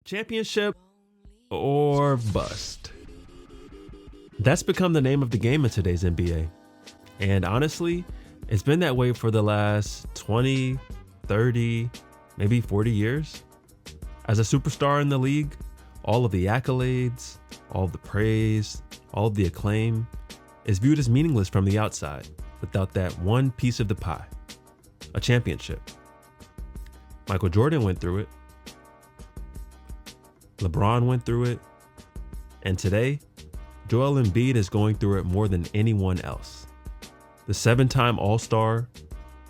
Championship or bust. That's become the name of the game in today's NBA. And honestly, it's been that way for the last 20, 30, maybe 40 years. As a superstar in the league, all of the accolades, all of the praise, all of the acclaim is viewed as meaningless from the outside without that one piece of the pie, a championship. Michael Jordan went through it. LeBron went through it. And today, Joel Embiid is going through it more than anyone else. The 7-time All-Star,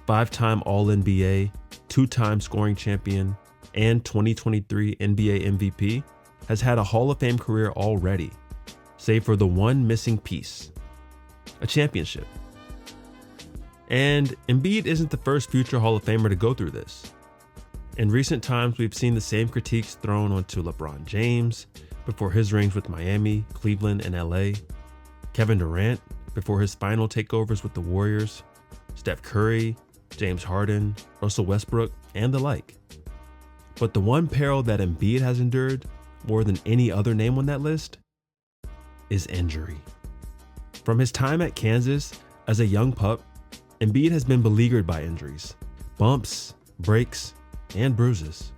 5-time All-NBA, 2-time scoring champion, and 2023 NBA MVP has had a Hall of Fame career already, save for the one missing piece, a championship. And Embiid isn't the first future Hall of Famer to go through this. In recent times, we've seen the same critiques thrown onto LeBron James before his rings with Miami, Cleveland, and LA, Kevin Durant before his final takeovers with the Warriors, Steph Curry, James Harden, Russell Westbrook, and the like. But the one peril that Embiid has endured more than any other name on that list is injury. From his time at Kansas as a young pup, Embiid has been beleaguered by injuries, bumps, breaks, and bruises.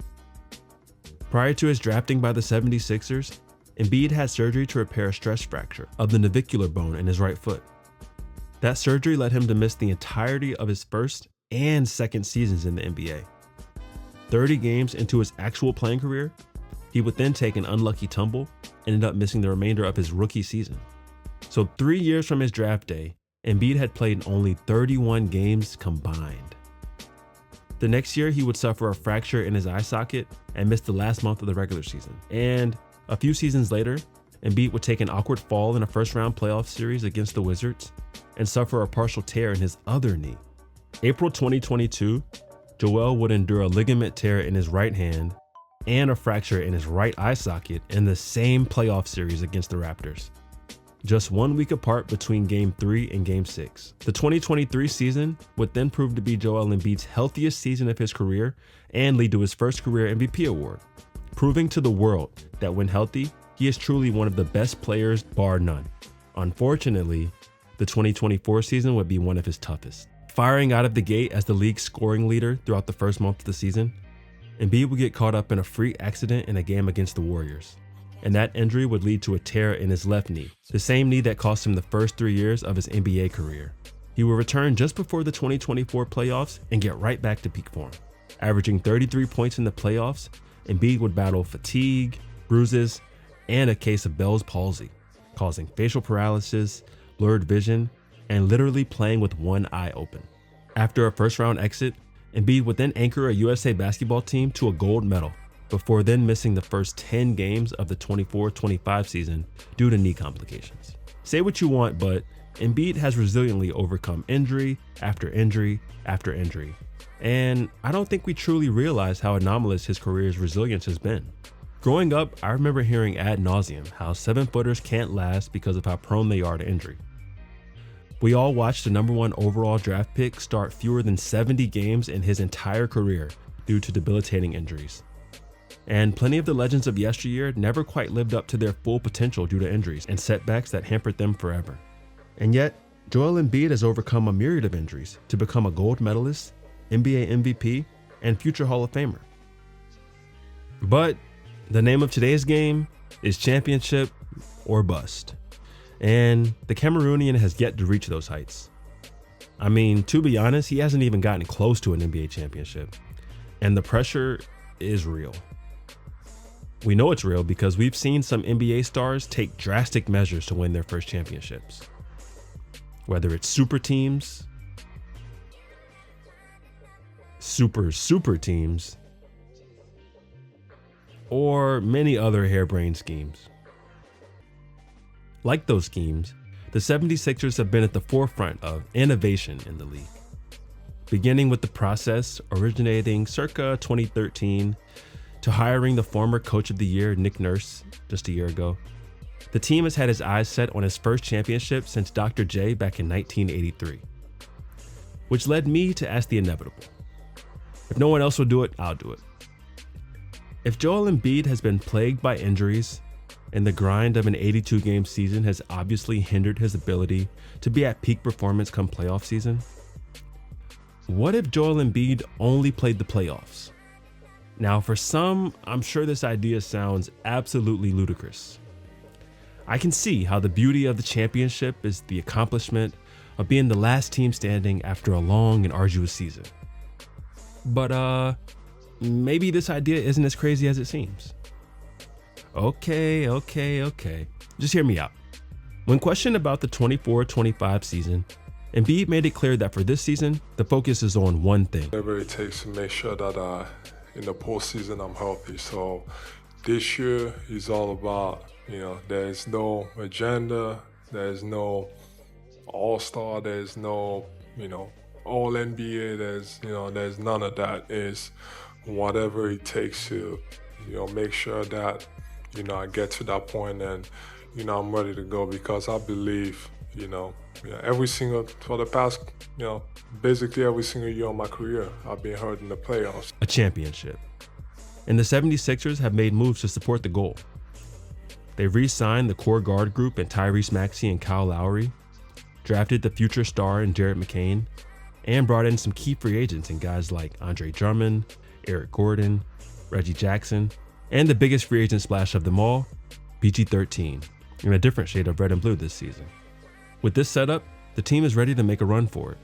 Prior to his drafting by the 76ers, Embiid had surgery to repair a stress fracture of the navicular bone in his right foot. That surgery led him to miss the entirety of his first and second seasons in the NBA. 30 games into his actual playing career, he would then take an unlucky tumble and end up missing the remainder of his rookie season. So 3 years from his draft day, Embiid had played only 31 games combined. The next year, he would suffer a fracture in his eye socket and miss the last month of the regular season. And a few seasons later, Embiid would take an awkward fall in a first-round playoff series against the Wizards and suffer a partial tear in his other knee. April 2022, Joel would endure a ligament tear in his right hand and a fracture in his right eye socket in the same playoff series against the Raptors, just 1 week apart between Game 3 and Game 6. The 2023 season would then prove to be Joel Embiid's healthiest season of his career and lead to his first career MVP award, proving to the world that when healthy, he is truly one of the best players, bar none. Unfortunately, the 2024 season would be one of his toughest. Firing out of the gate as the league's scoring leader throughout the first month of the season, Embiid would get caught up in a freak accident in a game against the Warriors, and that injury would lead to a tear in his left knee, the same knee that cost him the first 3 years of his NBA career. He would return just before the 2024 playoffs and get right back to peak form. Averaging 33 points in the playoffs, Embiid would battle fatigue, bruises, and a case of Bell's palsy, causing facial paralysis, blurred vision, and literally playing with one eye open. After a first-round exit, Embiid would then anchor a USA basketball team to a gold medal, before then missing the first 10 games of the 24-25 season due to knee complications. Say what you want, but Embiid has resiliently overcome injury after injury after injury. And I don't think we truly realize how anomalous his career's resilience has been. Growing up, I remember hearing ad nauseum how 7-footers can't last because of how prone they are to injury. We all watched the #1 overall draft pick start fewer than 70 games in his entire career due to debilitating injuries. And plenty of the legends of yesteryear never quite lived up to their full potential due to injuries and setbacks that hampered them forever. And yet, Joel Embiid has overcome a myriad of injuries to become a gold medalist, NBA MVP, and future Hall of Famer. But the name of today's game is championship or bust. And the Cameroonian has yet to reach those heights. I mean, to be honest, he hasn't even gotten close to an NBA championship. And the pressure is real. We know it's real because we've seen some NBA stars take drastic measures to win their first championships. Whether it's super teams, super teams, or many other harebrained schemes. Like those schemes, the 76ers have been at the forefront of innovation in the league. Beginning with the process originating circa 2013 to hiring the former coach of the year, Nick Nurse, just a year ago. The team has had his eyes set on his first championship since Dr. J back in 1983, which led me to ask the inevitable. If no one else will do it, I'll do it. If Joel Embiid has been plagued by injuries, and the grind of an 82-game season has obviously hindered his ability to be at peak performance come playoff season, what if Joel Embiid only played the playoffs? Now, for some, I'm sure this idea sounds absolutely ludicrous. I can see how the beauty of the championship is the accomplishment of being the last team standing after a long and arduous season. But maybe this idea isn't as crazy as it seems. Okay. Just hear me out. When questioned about the 24-25 season, Embiid made it clear that for this season, the focus is on one thing. Whatever it takes to make sure that in the postseason I'm healthy. So this year is all about, there's no agenda, there's no all-star, there's no, all NBA, there's none of that. It's whatever it takes to, make sure that, I get to that point and, I'm ready to go, because I believe, for the past, basically every single year of my career, I've been hurt in the playoffs. A championship. And the 76ers have made moves to support the goal. They re-signed the core guard group in Tyrese Maxey and Kyle Lowry, drafted the future star in Jared McCain, and brought in some key free agents in guys like Andre Drummond, Eric Gordon, Reggie Jackson, and the biggest free agent splash of them all, PG-13, in a different shade of red and blue this season. With this setup, the team is ready to make a run for it.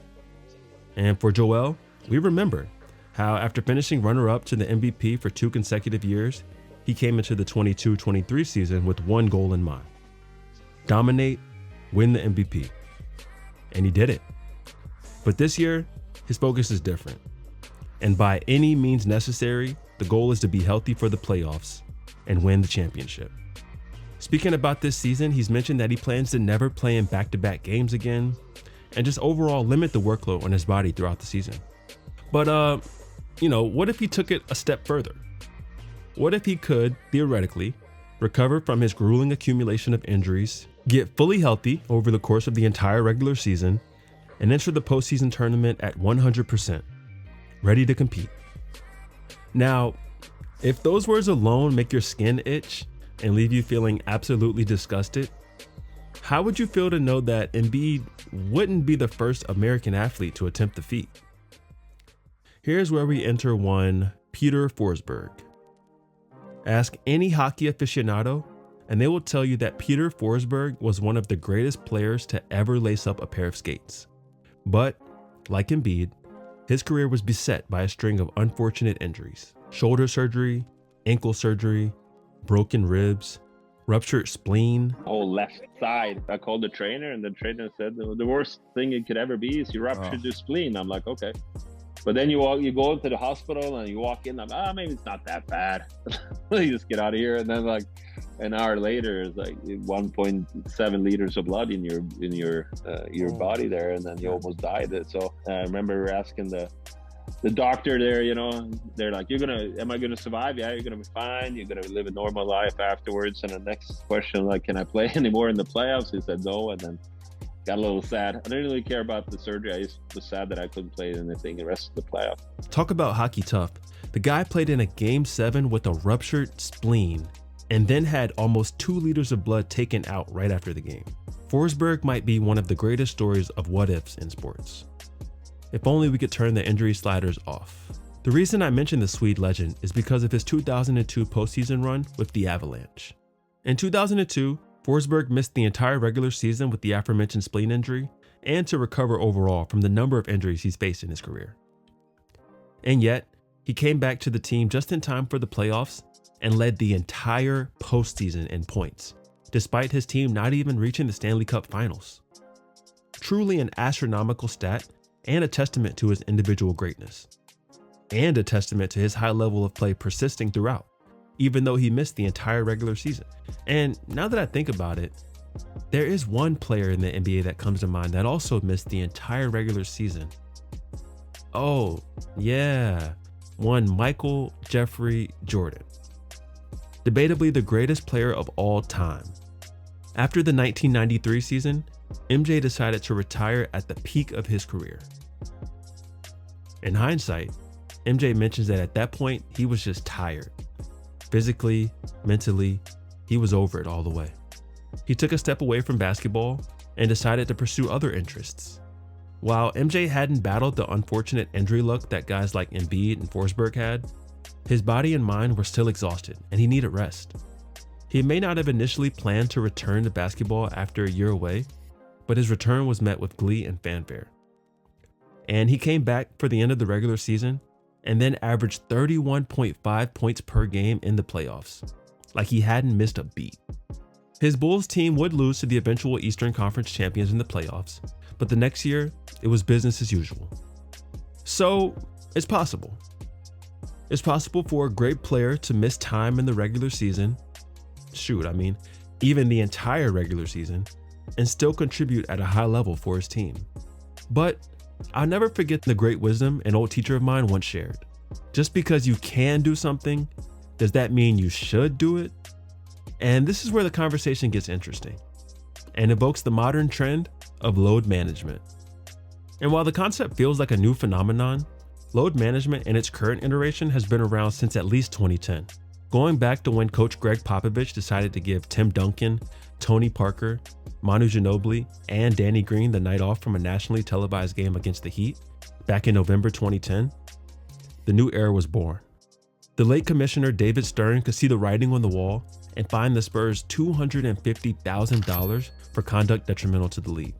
And for Joel, we remember how after finishing runner-up to the MVP for 2 consecutive years, he came into the 22-23 season with one goal in mind: dominate, win the MVP. And he did it. But this year, his focus is different. And by any means necessary, the goal is to be healthy for the playoffs and win the championship. Speaking about this season, he's mentioned that he plans to never play in back-to-back games again and just overall limit the workload on his body throughout the season. But, what if he took it a step further? What if he could, theoretically, recover from his grueling accumulation of injuries, get fully healthy over the course of the entire regular season, and enter the postseason tournament at 100%, ready to compete? Now, if those words alone make your skin itch and leave you feeling absolutely disgusted, how would you feel to know that Embiid wouldn't be the first American athlete to attempt the feat? Here's where we enter one Peter Forsberg. Ask any hockey aficionado, and they will tell you that Peter Forsberg was one of the greatest players to ever lace up a pair of skates. But, like Embiid, his career was beset by a string of unfortunate injuries: shoulder surgery, ankle surgery, broken ribs, ruptured spleen. Whole left side. I called the trainer, and the trainer said the worst thing it could ever be is you ruptured your spleen. I'm like, okay. But then you go to the hospital and you walk in. I'm maybe it's not that bad. You just get out of here, and then like an hour later, it's like 1.7 liters of blood in your body there, and then you almost died. So I remember asking the doctor there, they're like, am I gonna survive? Yeah, you're gonna be fine. You're gonna live a normal life afterwards. And the next question, like, can I play anymore in the playoffs? He said no, and then got a little sad. I didn't really care about the surgery. I just was sad that I couldn't play anything the rest of the playoff. Talk about hockey tough. The guy played in a Game 7 with a ruptured spleen and then had almost 2 liters of blood taken out right after the game. Forsberg might be one of the greatest stories of what-ifs in sports. If only we could turn the injury sliders off. The reason I mention the Swede legend is because of his 2002 postseason run with the Avalanche. In 2002, Forsberg missed the entire regular season with the aforementioned spleen injury and to recover overall from the number of injuries he's faced in his career. And yet, he came back to the team just in time for the playoffs and led the entire postseason in points, despite his team not even reaching the Stanley Cup Finals. Truly an astronomical stat and a testament to his individual greatness, and a testament to his high level of play persisting throughout, even though he missed the entire regular season. And now that I think about it, there is one player in the NBA that comes to mind that also missed the entire regular season. Oh, yeah, one Michael Jeffrey Jordan. Debatably the greatest player of all time. After the 1993 season, MJ decided to retire at the peak of his career. In hindsight, MJ mentions that at that point, he was just tired. Physically, mentally, he was over it all the way. He took a step away from basketball and decided to pursue other interests. While MJ hadn't battled the unfortunate injury luck that guys like Embiid and Forsberg had, his body and mind were still exhausted and he needed rest. He may not have initially planned to return to basketball after a year away, but his return was met with glee and fanfare. And he came back for the end of the regular season and then averaged 31.5 points per game in the playoffs, like he hadn't missed a beat. His Bulls team would lose to the eventual Eastern Conference champions in the playoffs, but the next year, it was business as usual. So, it's possible. It's possible for a great player to miss time in the regular season, even the entire regular season, and still contribute at a high level for his team. But I'll never forget the great wisdom an old teacher of mine once shared. Just because you can do something, does that mean you should do it? And this is where the conversation gets interesting and evokes the modern trend of load management. And while the concept feels like a new phenomenon, load management in its current iteration has been around since at least 2010. Going back to when Coach Greg Popovich decided to give Tim Duncan, Tony Parker, Manu Ginobili, and Danny Green the night off from a nationally televised game against the Heat back in November 2010, the new era was born. The late commissioner David Stern could see the writing on the wall and fined the Spurs $250,000 for conduct detrimental to the league.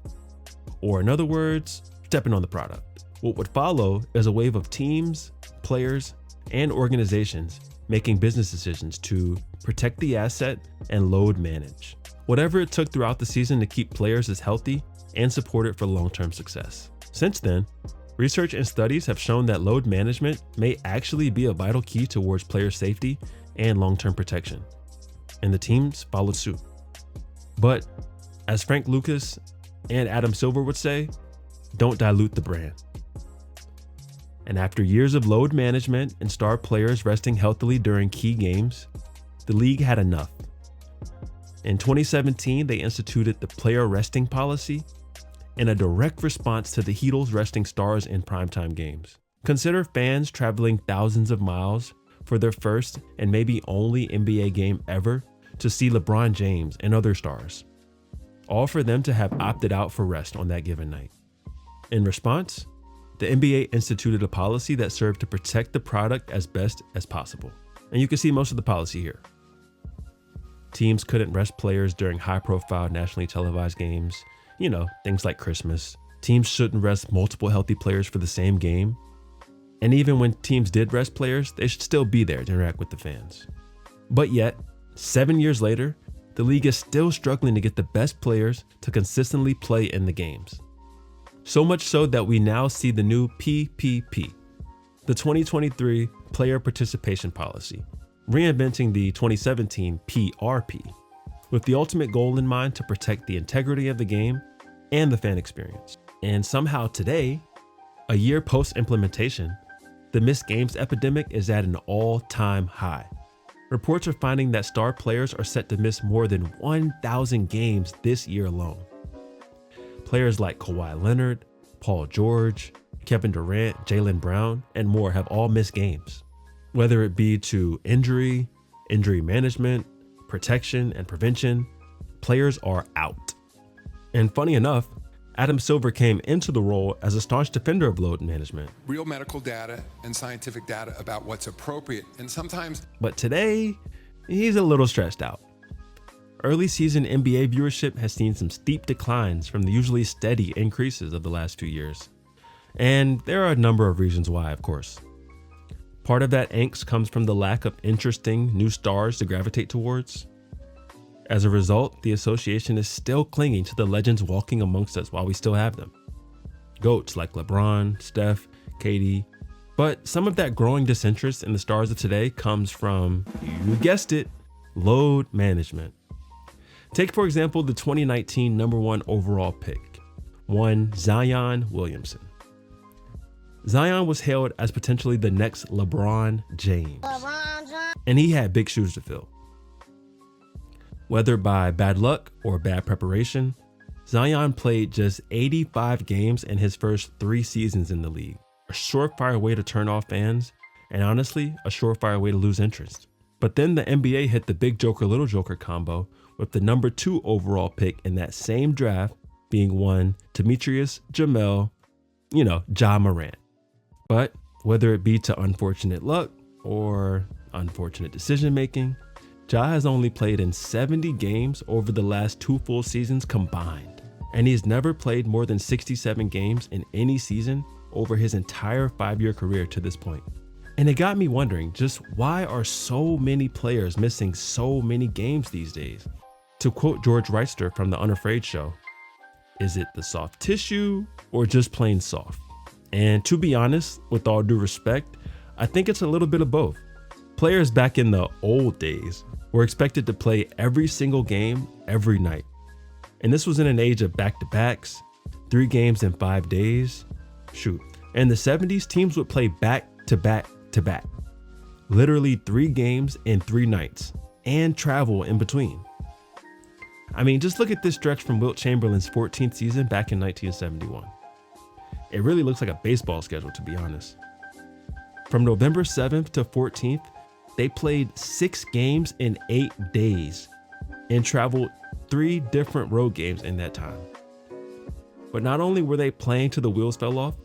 Or in other words, stepping on the product. What would follow is a wave of teams, players, and organizations making business decisions to protect the asset and load manage. Whatever it took throughout the season to keep players as healthy and supported for long-term success. Since then, research and studies have shown that load management may actually be a vital key towards player safety and long-term protection. And the teams followed suit. But as Frank Lucas and Adam Silver would say, don't dilute the brand. And after years of load management and star players resting healthily during key games, the league had enough. In 2017, they instituted the player resting policy in a direct response to the Heatles resting stars in primetime games. Consider fans traveling thousands of miles for their first and maybe only NBA game ever to see LeBron James and other stars, all for them to have opted out for rest on that given night. In response, the NBA instituted a policy that served to protect the product as best as possible. And you can see most of the policy here. Teams couldn't rest players during high-profile nationally televised games, things like Christmas. Teams shouldn't rest multiple healthy players for the same game. And even when teams did rest players, they should still be there to interact with the fans. But yet, 7 years later, the league is still struggling to get the best players to consistently play in the games. So much so that we now see the new PPP, the 2023 Player Participation Policy, reinventing the 2017 PRP, with the ultimate goal in mind to protect the integrity of the game and the fan experience. And somehow today, a year post-implementation, the missed games epidemic is at an all-time high. Reports are finding that star players are set to miss more than 1,000 games this year alone. Players like Kawhi Leonard, Paul George, Kevin Durant, Jaylen Brown, and more have all missed games. Whether it be to injury management, protection, and prevention, players are out. And funny enough, Adam Silver came into the role as a staunch defender of load management. Real medical data and scientific data about what's appropriate, and sometimes... But today, he's a little stressed out. Early season NBA viewership has seen some steep declines from the usually steady increases of the last few years. And there are a number of reasons why, of course. Part of that angst comes from the lack of interesting new stars to gravitate towards. As a result, the association is still clinging to the legends walking amongst us while we still have them. GOATs like LeBron, Steph, KD. But some of that growing disinterest in the stars of today comes from, you guessed it, load management. Take, for example, the 2019 #1 overall pick, one Zion Williamson. Zion was hailed as potentially the next LeBron James, and he had big shoes to fill. Whether by bad luck or bad preparation, Zion played just 85 games in his first 3 seasons in the league, a surefire way to turn off fans, and honestly, a surefire way to lose interest. But then the NBA hit the big joker, little joker combo with the number 2 overall pick in that same draft being one Demetrius Jamel, Ja Morant. But whether it be to unfortunate luck or unfortunate decision making, Ja has only played in 70 games over the last 2 full seasons combined. And he's never played more than 67 games in any season over his entire 5-year career to this point. And it got me wondering, just why are so many players missing so many games these days? To quote George Reister from the Unafraid show, is it the soft tissue or just plain soft? And to be honest, with all due respect, I think it's a little bit of both. Players back in the old days were expected to play every single game every night. And this was in an age of back-to-backs, 3 games in 5 days. Shoot. In the 70s, teams would play back-to-back-to-back. Literally 3 games in 3 nights and travel in between. I mean, just look at this stretch from Wilt Chamberlain's 14th season back in 1971. It really looks like a baseball schedule, to be honest. From November 7th to 14th, they played 6 games in 8 days and traveled 3 different road games in that time. But not only were they playing till the wheels fell off,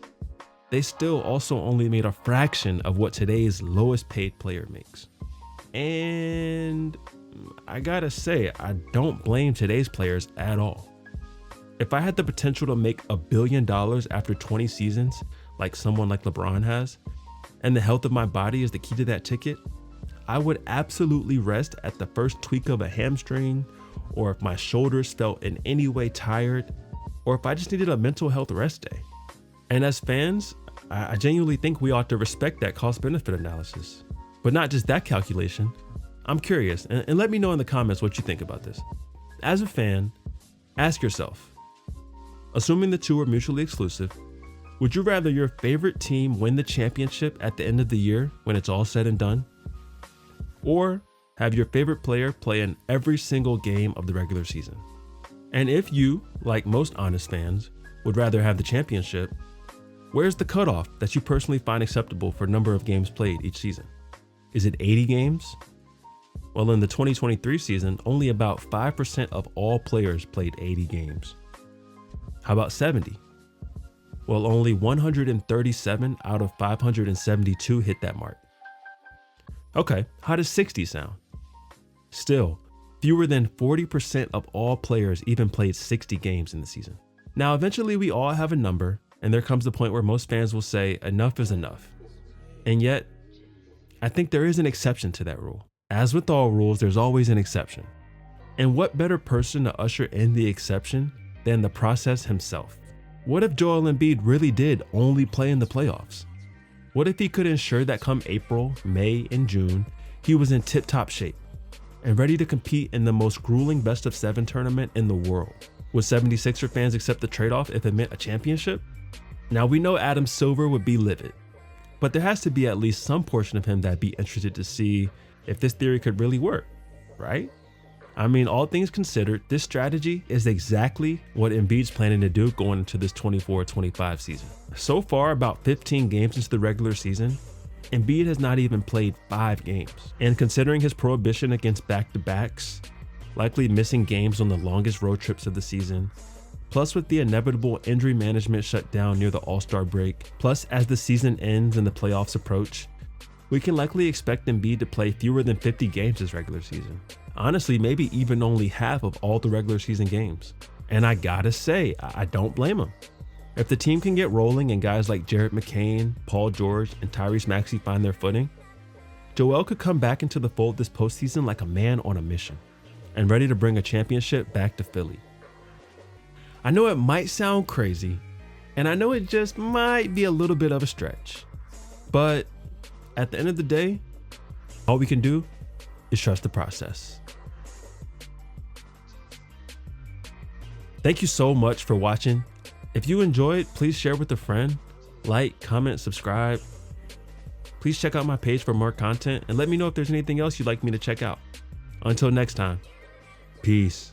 they still also only made a fraction of what today's lowest paid player makes. And I gotta say, I don't blame today's players at all. If I had the potential to make $1 billion after 20 seasons, like someone like LeBron has, and the health of my body is the key to that ticket, I would absolutely rest at the first tweak of a hamstring, or if my shoulders felt in any way tired, or if I just needed a mental health rest day. And as fans, I genuinely think we ought to respect that cost-benefit analysis. But not just that calculation. I'm curious, and let me know in the comments what you think about this. As a fan, ask yourself, assuming the two are mutually exclusive, would you rather your favorite team win the championship at the end of the year when it's all said and done? Or have your favorite player play in every single game of the regular season? And if you, like most honest fans, would rather have the championship, where's the cutoff that you personally find acceptable for number of games played each season? Is it 80 games? Well, in the 2023 season, only about 5% of all players played 80 games. How about 70? Well, only 137 out of 572 hit that mark. Okay, how does 60 sound? Still, fewer than 40% of all players even played 60 games in the season. Now, eventually we all have a number, and there comes the point where most fans will say enough is enough. And yet, I think there is an exception to that rule. As with all rules, there's always an exception. And what better person to usher in the exception than the process himself? What if Joel Embiid really did only play in the playoffs? What if he could ensure that come April, May, and June, he was in tip-top shape and ready to compete in the most grueling best-of-7 tournament in the world? Would 76er fans accept the trade-off if it meant a championship? Now, we know Adam Silver would be livid, but there has to be at least some portion of him that'd be interested to see if this theory could really work, right? I mean, all things considered, this strategy is exactly what Embiid's planning to do going into this 24-25 season. So far, about 15 games into the regular season, Embiid has not even played 5 games. And considering his prohibition against back-to-backs, likely missing games on the longest road trips of the season, plus with the inevitable injury management shutdown near the All-Star break, plus as the season ends and the playoffs approach, we can likely expect Embiid to play fewer than 50 games this regular season. Honestly, maybe even only half of all the regular season games. And I gotta say, I don't blame him. If the team can get rolling and guys like Jared McCain, Paul George, and Tyrese Maxey find their footing, Joel could come back into the fold this postseason like a man on a mission and ready to bring a championship back to Philly. I know it might sound crazy, and I know it just might be a little bit of a stretch, but at the end of the day, all we can do is trust the process. Thank you so much for watching. If you enjoyed, please share with a friend, like, comment, subscribe. Please check out my page for more content and let me know if there's anything else you'd like me to check out. Until next time, peace.